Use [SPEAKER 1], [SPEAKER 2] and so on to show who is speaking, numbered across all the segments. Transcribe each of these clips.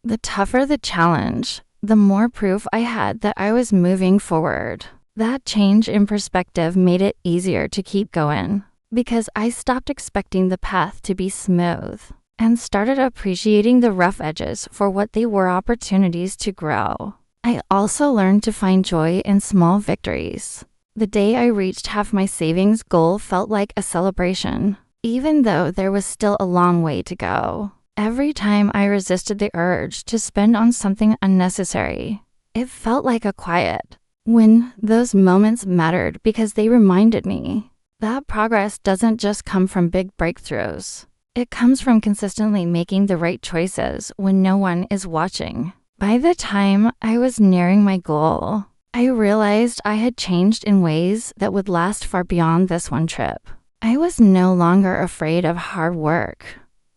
[SPEAKER 1] The tougher the challenge, the more proof I had that I was moving forward. That change in perspective made it easier to keep going, because I stopped expecting the path to be smooth and started appreciating the rough edges for what they were, opportunities to grow. I also learned to find joy in small victories. The day I reached half my savings goal felt like a celebration, even though there was still a long way to go. Every time I resisted the urge to spend on something unnecessary, it felt like a quiet win. Those moments mattered because they reminded me that progress doesn't just come from big breakthroughs. It comes from consistently making the right choices when no one is watching. By the time I was nearing my goal, I realized I had changed in ways that would last far beyond this one trip. I was no longer afraid of hard work.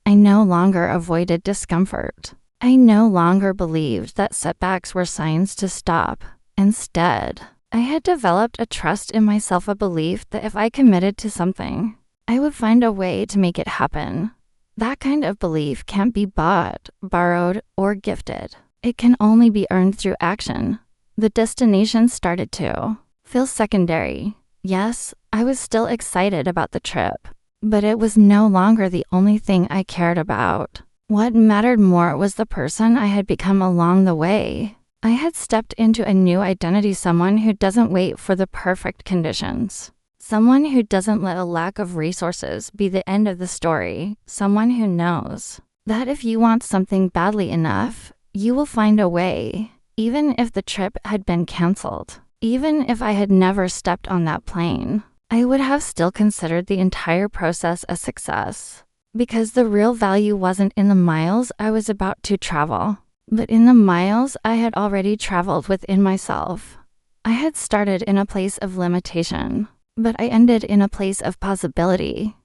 [SPEAKER 1] I no longer avoided discomfort. I no longer believed that setbacks were signs to stop. Instead, I had developed a trust in myself, a belief that if I committed to something, I would find a way to make it happen. That kind of belief can't be bought, borrowed, or gifted. It can only be earned through action. The destination started to feel secondary. Yes, I was still excited about the trip, but it was no longer the only thing I cared about. What mattered more was the person I had become along the way. I had stepped into a new identity, someone who doesn't wait for the perfect conditions. Someone who doesn't let a lack of resources be the end of the story. Someone who knows that if you want something badly enough, you will find a way, even if the trip had been canceled. Even if I had never stepped on that plane, I would have still considered the entire process a success, because the real value wasn't in the miles I was about to travel, but in the miles I had already traveled within myself. I had started in a place of limitation, but I ended in a place of possibility.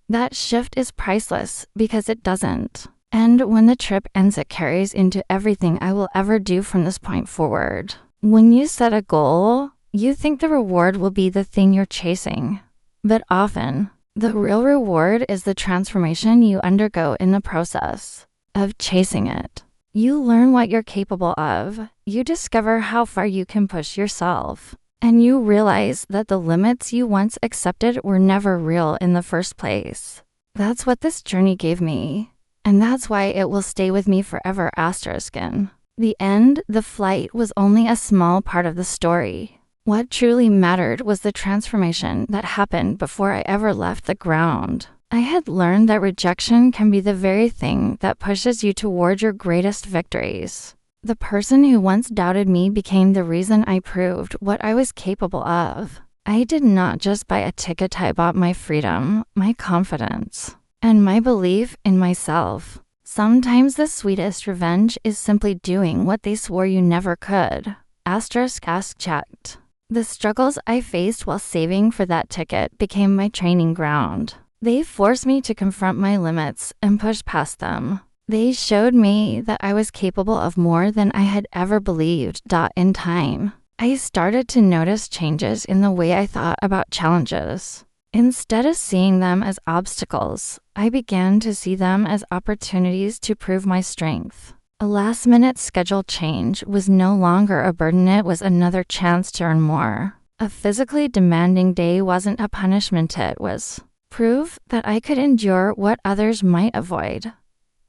[SPEAKER 1] That shift is priceless because it doesn't end when the trip ends. It carries into everything I will ever do from this point forward. When you set a goal, you think the reward will be the thing you're chasing, but often the real reward is the transformation you undergo in the process of chasing it. You learn what you're capable of, you discover how far you can push yourself, and you realize that the limits you once accepted were never real in the first place. That's what this journey gave me, and that's why it will stay with me forever. In the end, the flight was only a small part of the story. What truly mattered was the transformation that happened before I ever left the ground. I had learned that rejection can be the very thing that pushes you toward your greatest victories. The person who once doubted me became the reason I proved what I was capable of. I did not just buy a ticket, I bought my freedom, my confidence, and my belief in myself. Sometimes the sweetest revenge is simply doing what they swore you never could. Checked. The struggles I faced while saving for that ticket became my training ground. They forced me to confront my limits and push past them. They showed me that I was capable of more than I had ever believed. In time, I started to notice changes in the way I thought about challenges. Instead of seeing them as obstacles, I began to see them as opportunities to prove my strength. A last-minute schedule change was no longer a burden, it was another chance to earn more. A physically demanding day wasn't a punishment, it was proof that I could endure what others might avoid.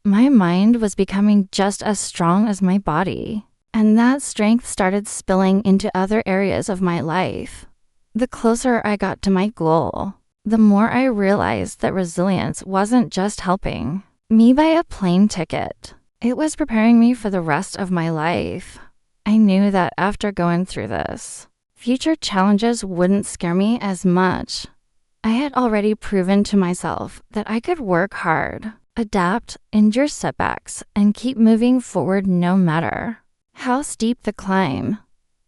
[SPEAKER 1] My mind was becoming just as strong as my body, and that strength started spilling into other areas of my life. The closer I got to my goal, the more I realized that resilience wasn't just helping me buy a plane ticket. It was preparing me for the rest of my life. I knew that after going through this, future challenges wouldn't scare me as much. I had already proven to myself that I could work hard, adapt, endure setbacks, and keep moving forward no matter how steep the climb.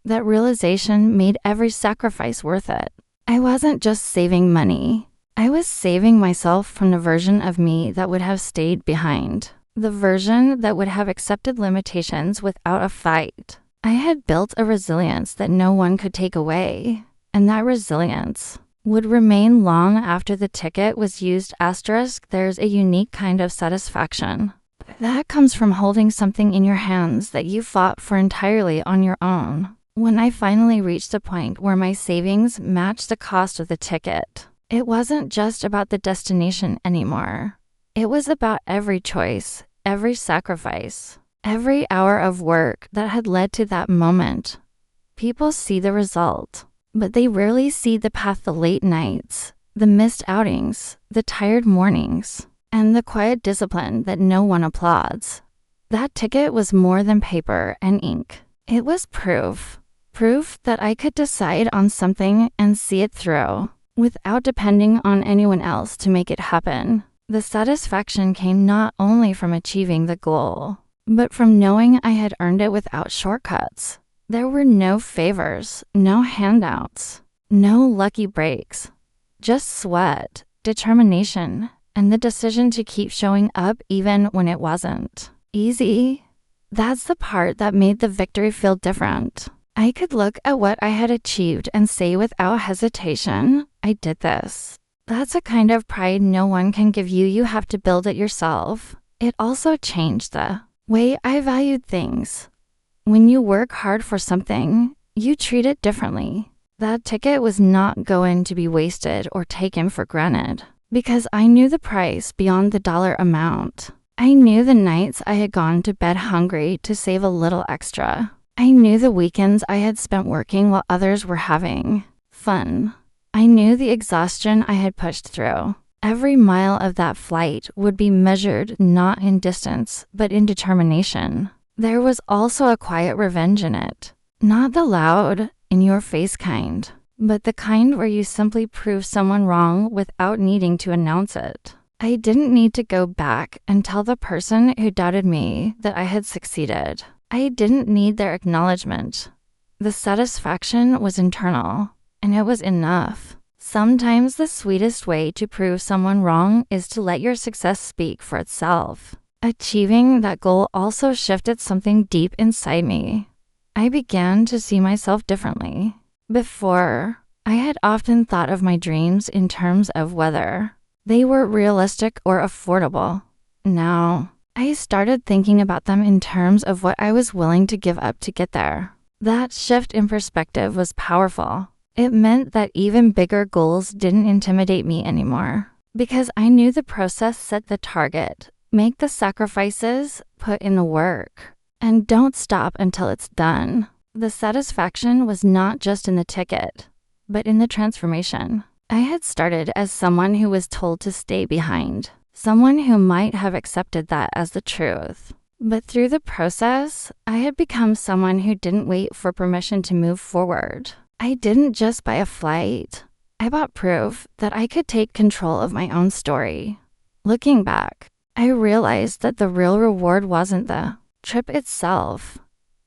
[SPEAKER 1] That realization made every sacrifice worth it. I wasn't just saving money. I was saving myself from the version of me that would have stayed behind. The version that would have accepted limitations without a fight. I had built a resilience that no one could take away, and that resilience would remain long after the ticket was used. There's a unique kind of satisfaction That comes from holding something in your hands that you fought for entirely on your own. When I finally reached a point where my savings matched the cost of the ticket, it wasn't just about the destination anymore. It was about every choice, every sacrifice, every hour of work that had led to that moment. People see the result, but they rarely see the path, the late nights, the missed outings, the tired mornings, and the quiet discipline that no one applauds. That ticket was more than paper and ink. It was proof. Proof that I could decide on something and see it through, without depending on anyone else to make it happen. The satisfaction came not only from achieving the goal, but from knowing I had earned it without shortcuts. There were no favors, no handouts, no lucky breaks. Just sweat, determination, and the decision to keep showing up even when it wasn't easy. That's the part that made the victory feel different. I could look at what I had achieved and say without hesitation, I did this. That's a kind of pride no one can give you. You have to build it yourself. It also changed the way I valued things. When you work hard for something, you treat it differently. That ticket was not going to be wasted or taken for granted, because I knew the price beyond the dollar amount. I knew the nights I had gone to bed hungry to save a little extra. I knew the weekends I had spent working while others were having fun. I knew the exhaustion I had pushed through. Every mile of that flight would be measured not in distance, but in determination. There was also a quiet revenge in it. Not the loud, in-your-face kind, but the kind where you simply prove someone wrong without needing to announce it. I didn't need to go back and tell the person who doubted me that I had succeeded. I didn't need their acknowledgement. The satisfaction was internal, and it was enough. Sometimes the sweetest way to prove someone wrong is to let your success speak for itself. Achieving that goal also shifted something deep inside me. I began to see myself differently. Before, I had often thought of my dreams in terms of whether they were realistic or affordable. Now, I started thinking about them in terms of what I was willing to give up to get there. That shift in perspective was powerful. It meant that even bigger goals didn't intimidate me anymore, because I knew the process set the target, make the sacrifices, put in the work, and don't stop until it's done. The satisfaction was not just in the ticket, but in the transformation. I had started as someone who was told to stay behind. Someone who might have accepted that as the truth. But through the process, I had become someone who didn't wait for permission to move forward. I didn't just buy a flight. I bought proof that I could take control of my own story. Looking back, I realized that the real reward wasn't the trip itself.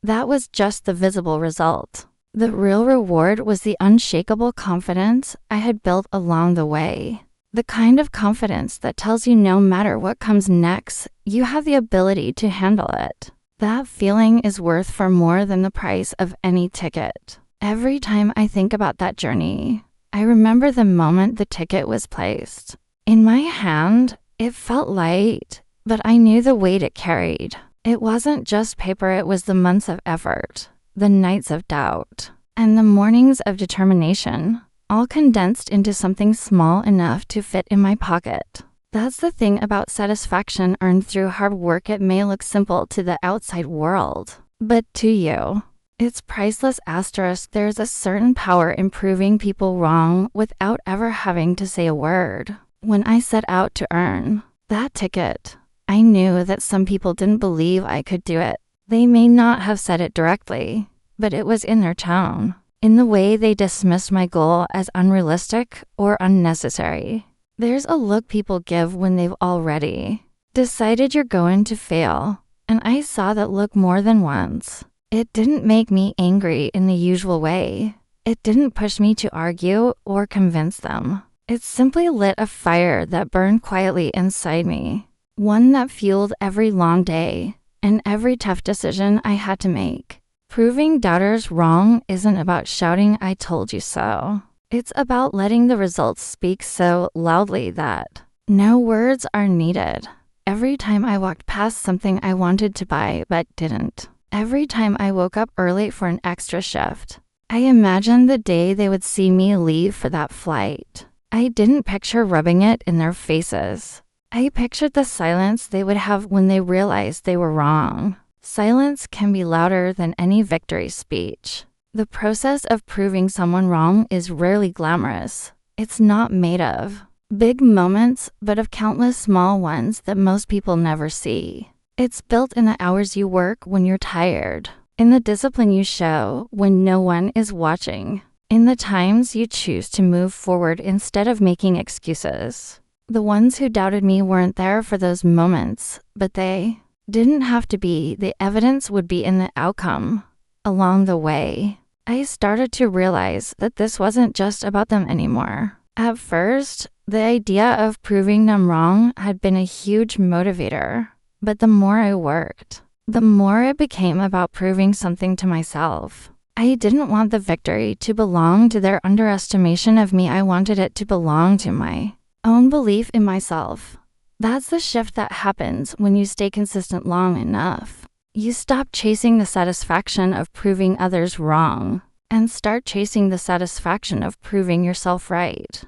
[SPEAKER 1] That was just the visible result. The real reward was the unshakable confidence I had built along the way. The kind of confidence that tells you no matter what comes next, you have the ability to handle it. That feeling is worth far more than the price of any ticket. Every time I think about that journey, I remember the moment the ticket was placed. In my hand, it felt light, but I knew the weight it carried. It wasn't just paper, it was the months of effort, the nights of doubt, and the mornings of determination, all condensed into something small enough to fit in my pocket. That's the thing about satisfaction earned through hard work. It may look simple to the outside world, but to you, it's priceless. Asterisk, there's a certain power in proving people wrong without ever having to say a word. When I set out to earn that ticket, I knew that some people didn't believe I could do it. They may not have said it directly, but it was in their tone, in the way they dismissed my goal as unrealistic or unnecessary. There's a look people give when they've already decided you're going to fail, and I saw that look more than once. It didn't make me angry in the usual way. It didn't push me to argue or convince them. It simply lit a fire that burned quietly inside me, one that fueled every long day and every tough decision I had to make. Proving doubters wrong isn't about shouting, "I told you so." It's about letting the results speak so loudly that no words are needed. Every time I walked past something I wanted to buy but didn't. Every time I woke up early for an extra shift. I imagined the day they would see me leave for that flight. I didn't picture rubbing it in their faces. I pictured the silence they would have when they realized they were wrong. Silence can be louder than any victory speech. The process of proving someone wrong is rarely glamorous. It's not made of big moments, but of countless small ones that most people never see. It's built in the hours you work when you're tired, in the discipline you show when no one is watching, in the times you choose to move forward instead of making excuses. The ones who doubted me weren't there for those moments, but they didn't have to be. The evidence would be in the outcome. Along the way, I started to realize that this wasn't just about them anymore. At first, the idea of proving them wrong had been a huge motivator. But the more I worked, the more it became about proving something to myself. I didn't want the victory to belong to their underestimation of me. I wanted it to belong to my own belief in myself. That's the shift that happens when you stay consistent long enough. You stop chasing the satisfaction of proving others wrong and start chasing the satisfaction of proving yourself right.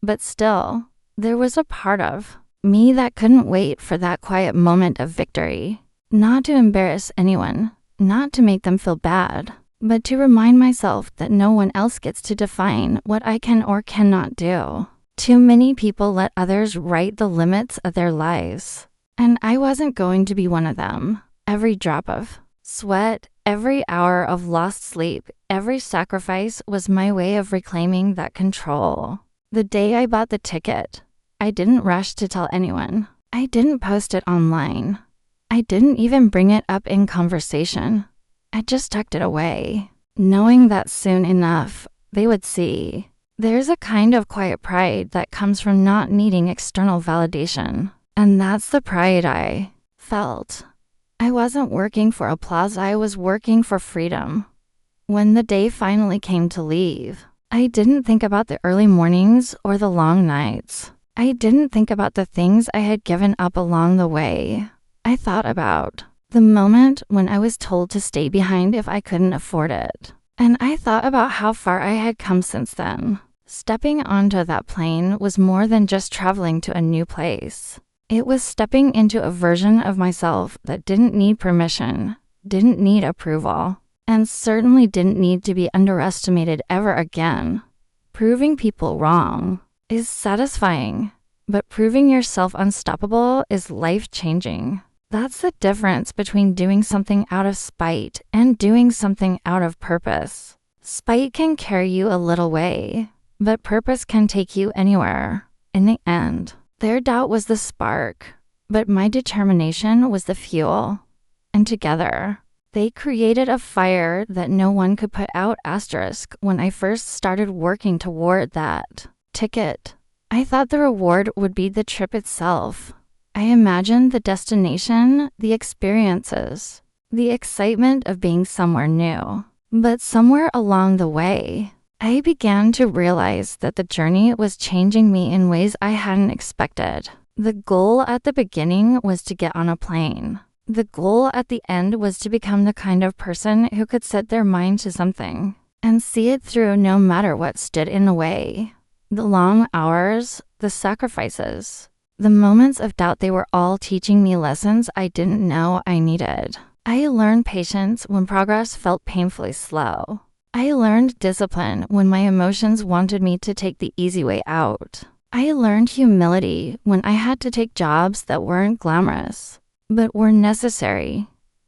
[SPEAKER 1] But still, there was a part of me that couldn't wait for that quiet moment of victory. Not to embarrass anyone, not to make them feel bad, but to remind myself that no one else gets to define what I can or cannot do. Too many people let others write the limits of their lives, and I wasn't going to be one of them. Every drop of sweat, every hour of lost sleep, every sacrifice was my way of reclaiming that control. The day I bought the ticket, I didn't rush to tell anyone. I didn't post it online. I didn't even bring it up in conversation. I just tucked it away, knowing that soon enough, they would see. There's a kind of quiet pride that comes from not needing external validation. And that's the pride I felt. I wasn't working for applause, I was working for freedom. When the day finally came to leave, I didn't think about the early mornings or the long nights. I didn't think about the things I had given up along the way. I thought about the moment when I was told to stay behind if I couldn't afford it. And I thought about how far I had come since then. Stepping onto that plane was more than just traveling to a new place. It was stepping into a version of myself that didn't need permission, didn't need approval, and certainly didn't need to be underestimated ever again. Proving people wrong is satisfying, but proving yourself unstoppable is life-changing. That's the difference between doing something out of spite and doing something out of purpose. Spite can carry you a little way, but purpose can take you anywhere. In the end, their doubt was the spark, but my determination was the fuel. And together, they created a fire that no one could put out. When I first started working toward that ticket, I thought the reward would be the trip itself. I imagined the destination, the experiences, the excitement of being somewhere new. But somewhere along the way, I began to realize that the journey was changing me in ways I hadn't expected. The goal at the beginning was to get on a plane. The goal at the end was to become the kind of person who could set their mind to something and see it through no matter what stood in the way. The long hours, the sacrifices, the moments of doubt, they were all teaching me lessons I didn't know I needed. I learned patience when progress felt painfully slow. I learned discipline when my emotions wanted me to take the easy way out. I learned humility when I had to take jobs that weren't glamorous, but were necessary.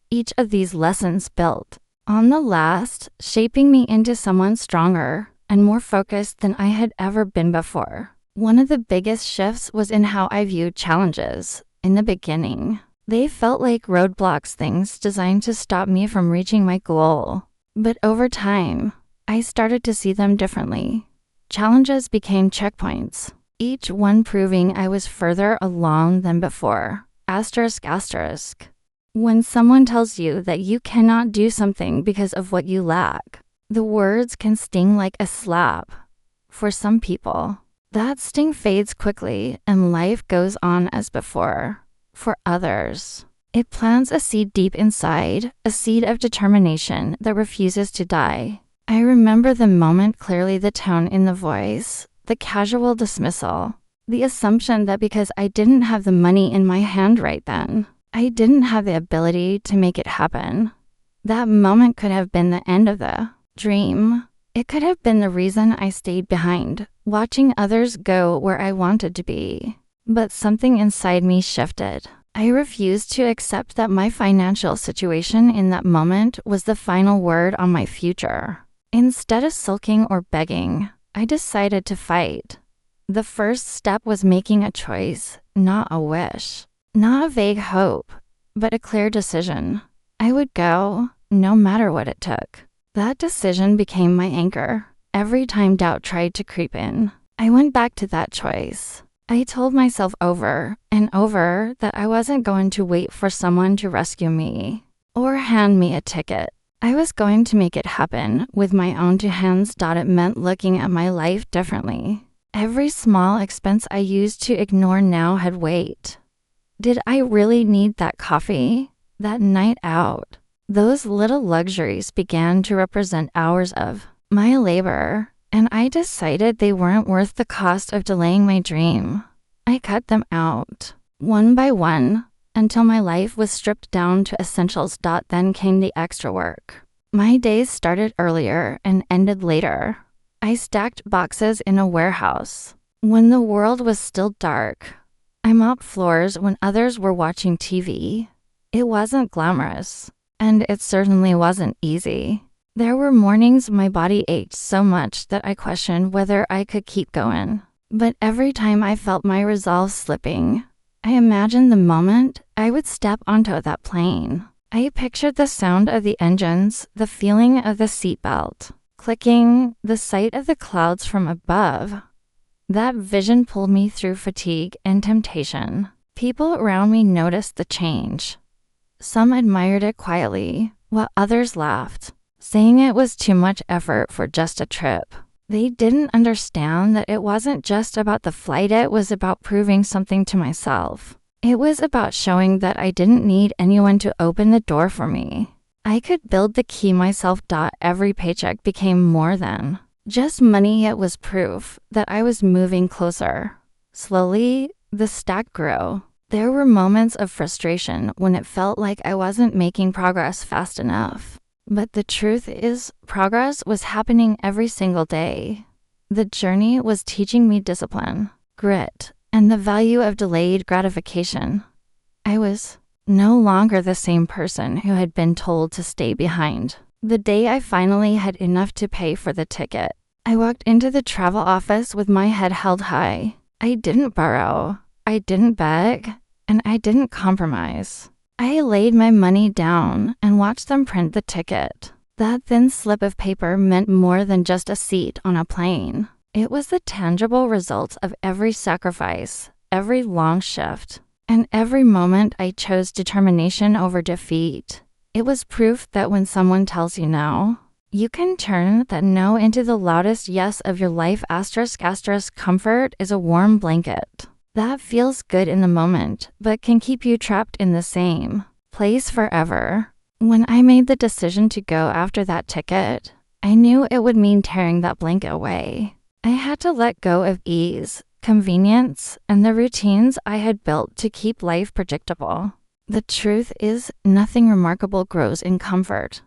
[SPEAKER 1] Each of these lessons built on the last, shaping me into someone stronger and more focused than I had ever been before. One of the biggest shifts was in how I viewed challenges. In the beginning, they felt like roadblocks, things designed to stop me from reaching my goal. But over time, I started to see them differently. Challenges became checkpoints, each one proving I was further along than before. When someone tells you that you cannot do something because of what you lack, the words can sting like a slap. For some people, that sting fades quickly and life goes on as before. for others. It plants a seed deep inside, a seed of determination that refuses to die. I remember the moment clearly, the tone in the voice, the casual dismissal, the assumption that because I didn't have the money in my hand right then, I didn't have the ability to make it happen. That moment could have been the end of the dream. It could have been the reason I stayed behind, watching others go where I wanted to be. But something inside me shifted. I refused to accept that my financial situation in that moment was the final word on my future. Instead of sulking or begging, I decided to fight. The first step was making a choice, not a wish. Not a vague hope, but a clear decision. I would go, no matter what it took. That decision became my anchor. Every time doubt tried to creep in, I went back to that choice. I told myself over and over that I wasn't going to wait for someone to rescue me or hand me a ticket. I was going to make it happen with my own two hands. It meant looking at my life differently. Every small expense I used to ignore now had weight. Did I really need that coffee? That night out? Those little luxuries began to represent hours of my labor, and I decided they weren't worth the cost of delaying my dream. I cut them out, one by one, until my life was stripped down to essentials. Then came the extra work. My days started earlier and ended later. I stacked boxes in a warehouse when the world was still dark. I mopped floors when others were watching TV. It wasn't glamorous, and it certainly wasn't easy. There were mornings my body ached so much that I questioned whether I could keep going. But every time I felt my resolve slipping, I imagined the moment I would step onto that plane. I pictured the sound of the engines, the feeling of the seatbelt clicking, the sight of the clouds from above. That vision pulled me through fatigue and temptation. People around me noticed the change. Some admired it quietly, while others laughed, saying it was too much effort for just a trip. They didn't understand that it wasn't just about the flight, it was about proving something to myself. It was about showing that I didn't need anyone to open the door for me. I could build the key myself. Every paycheck became more than just money. It was proof that I was moving closer. Slowly, the stack grew. There were moments of frustration when it felt like I wasn't making progress fast enough. But the truth is, progress was happening every single day. The journey was teaching me discipline, grit, and the value of delayed gratification. I was no longer the same person who had been told to stay behind. The day I finally had enough to pay for the ticket, I walked into the travel office with my head held high. I didn't borrow, I didn't beg, and I didn't compromise. I laid my money down and watched them print the ticket. That thin slip of paper meant more than just a seat on a plane. It was the tangible result of every sacrifice, every long shift, and every moment I chose determination over defeat. It was proof that when someone tells you no, you can turn that no into the loudest yes of your life. Comfort is a warm blanket that feels good in the moment, but can keep you trapped in the same place forever. When I made the decision to go after that ticket, I knew it would mean tearing that blanket away. I had to let go of ease, convenience, and the routines I had built to keep life predictable. The truth is, nothing remarkable grows in comfort.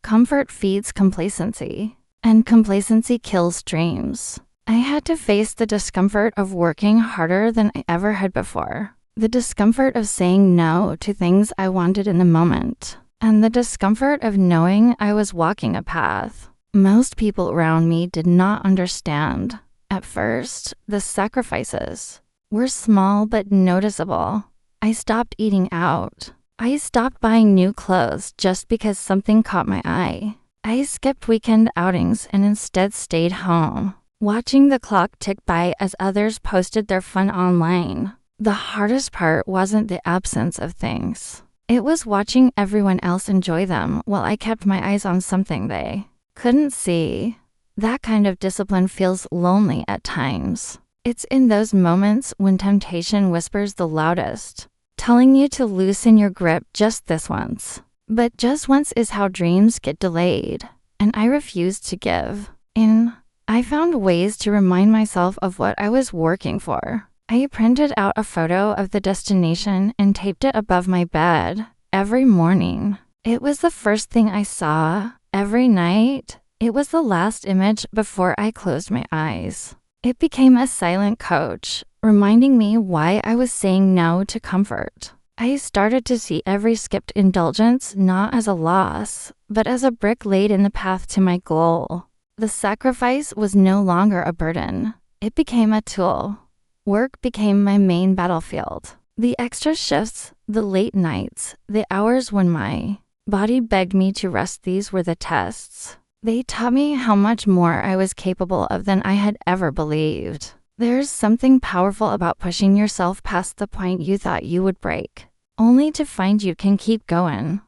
[SPEAKER 1] Comfort feeds complacency, and complacency kills dreams. I had to face the discomfort of working harder than I ever had before, the discomfort of saying no to things I wanted in the moment, and the discomfort of knowing I was walking a path most people around me did not understand. At first, the sacrifices were small but noticeable. I stopped eating out. I stopped buying new clothes just because something caught my eye. I skipped weekend outings and instead stayed home, watching the clock tick by as others posted their fun online. The hardest part wasn't the absence of things. It was watching everyone else enjoy them while I kept my eyes on something they couldn't see. That kind of discipline feels lonely at times. It's in those moments when temptation whispers the loudest. telling you to loosen your grip just this once. But just once is how dreams get delayed, and I refused to give in. I found ways to remind myself of what I was working for. I printed out a photo of the destination and taped it above my bed every morning. It was the first thing I saw every night. It was the last image before I closed my eyes. It became a silent coach, reminding me why I was saying no to comfort. I started to see every skipped indulgence not as a loss, but as a brick laid in the path to my goal. The sacrifice was no longer a burden. It became a tool. Work became my main battlefield. The extra shifts, the late nights, the hours when my body begged me to rest, these were the tests. They taught me how much more I was capable of than I had ever believed. There's something powerful about pushing yourself past the point you thought you would break, only to find you can keep going.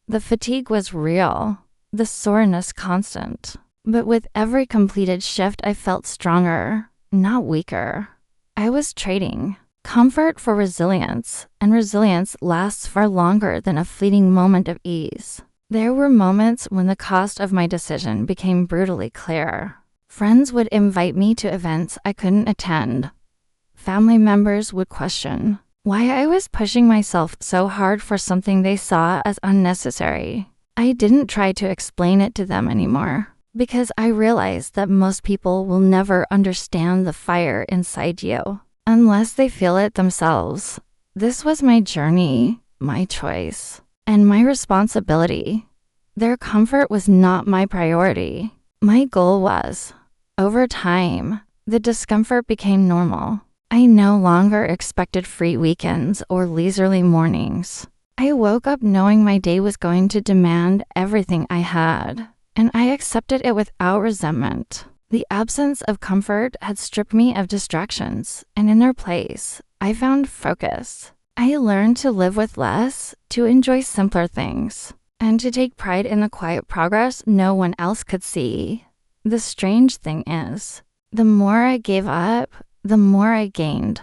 [SPEAKER 1] The fatigue was real, the soreness constant. But with every completed shift, I felt stronger, not weaker. I was trading comfort for resilience, and resilience lasts far longer than a fleeting moment of ease. There were moments when the cost of my decision became brutally clear. Friends would invite me to events I couldn't attend. Family members would question why I was pushing myself so hard for something they saw as unnecessary. I didn't try to explain it to them anymore, because I realized that most people will never understand the fire inside you unless they feel it themselves. This was my journey, my choice, and my responsibility. Their comfort was not my priority. My goal was. Over time, the discomfort became normal. I no longer expected free weekends or leisurely mornings. I woke up knowing my day was going to demand everything I had, and I accepted it without resentment. The absence of comfort had stripped me of distractions, and in their place, I found focus. I learned to live with less, to enjoy simpler things, and to take pride in the quiet progress no one else could see. The strange thing is, the more I gave up, the more I gained.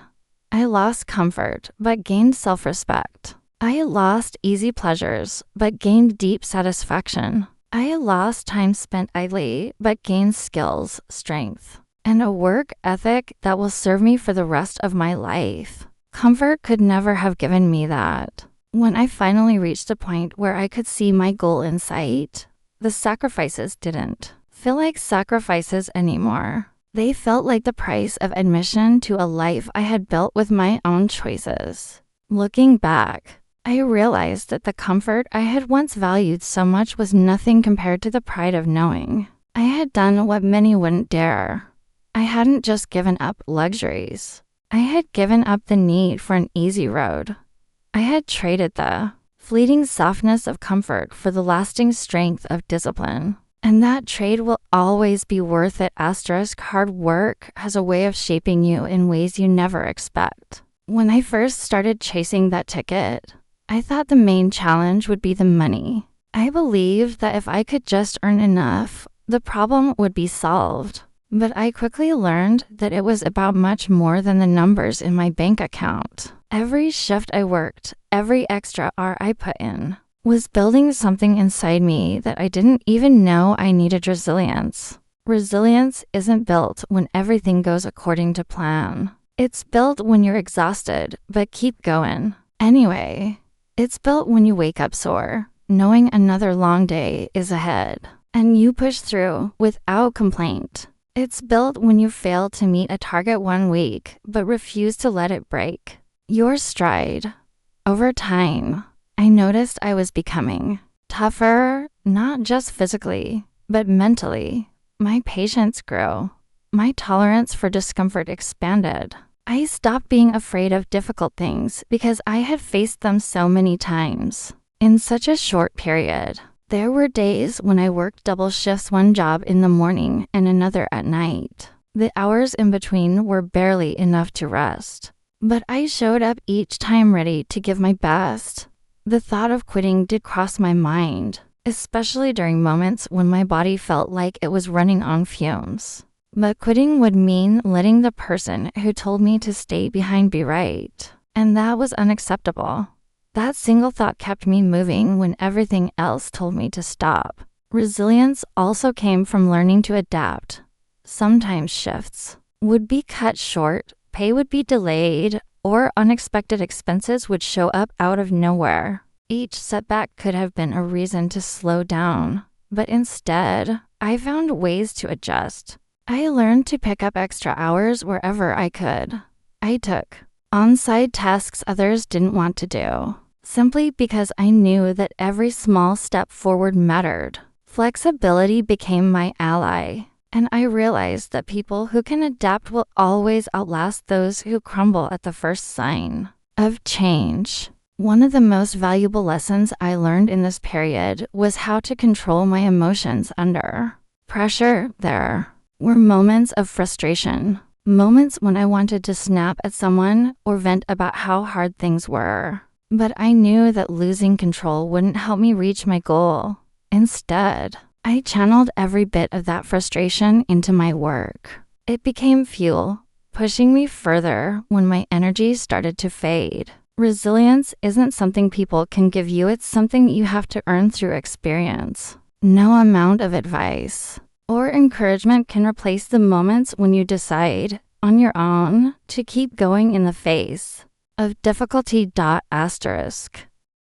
[SPEAKER 1] I lost comfort, but gained self-respect. I lost easy pleasures, but gained deep satisfaction. I lost time spent idly, but gained skills, strength, and a work ethic that will serve me for the rest of my life. Comfort could never have given me that. When I finally reached a point where I could see my goal in sight, the sacrifices didn't feel like sacrifices anymore. They felt like the price of admission to a life I had built with my own choices. Looking back, I realized that the comfort I had once valued so much was nothing compared to the pride of knowing I had done what many wouldn't dare. I hadn't just given up luxuries. I had given up the need for an easy road. I had traded the fleeting softness of comfort for the lasting strength of discipline. And that trade will always be worth it. Hard work has a way of shaping you in ways you never expect. When I first started chasing that ticket, I thought the main challenge would be the money. I believed that if I could just earn enough, the problem would be solved. But I quickly learned that it was about much more than the numbers in my bank account. Every shift I worked, every extra hour I put in, was building something inside me that I didn't even know I needed. Resilience. Resilience isn't built when everything goes according to plan. It's built when you're exhausted, but keep going. Anyway, it's built when you wake up sore, knowing another long day is ahead, and you push through without complaint. It's built when you fail to meet a target one week, but refuse to let it break your stride. Over time, I noticed I was becoming tougher, not just physically, but mentally. My patience grew. My tolerance for discomfort expanded. I stopped being afraid of difficult things because I had faced them so many times. In such a short period, there were days when I worked double shifts, one job in the morning and another at night. The hours in between were barely enough to rest. But I showed up each time ready to give my best. The thought of quitting did cross my mind, especially during moments when my body felt like it was running on fumes. But quitting would mean letting the person who told me to stay behind be right. and that was unacceptable. That single thought kept me moving when everything else told me to stop. Resilience also came from learning to adapt. Sometimes shifts would be cut short, pay would be delayed, or unexpected expenses would show up out of nowhere. Each setback could have been a reason to slow down, but instead, I found ways to adjust. I learned to pick up extra hours wherever I could. I took on-site tasks others didn't want to do, simply because I knew that every small step forward mattered. Flexibility became my ally, and I realized that people who can adapt will always outlast those who crumble at the first sign of change. One of the most valuable lessons I learned in this period was how to control my emotions under pressure. There were moments of frustration, moments when I wanted to snap at someone or vent about how hard things were. But I knew that losing control wouldn't help me reach my goal. Instead, I channeled every bit of that frustration into my work. It became fuel, pushing me further when my energy started to fade. Resilience isn't something people can give you, it's something you have to earn through experience. No amount of advice or encouragement can replace the moments when you decide, on your own, to keep going in the face of difficulty. Asterisk.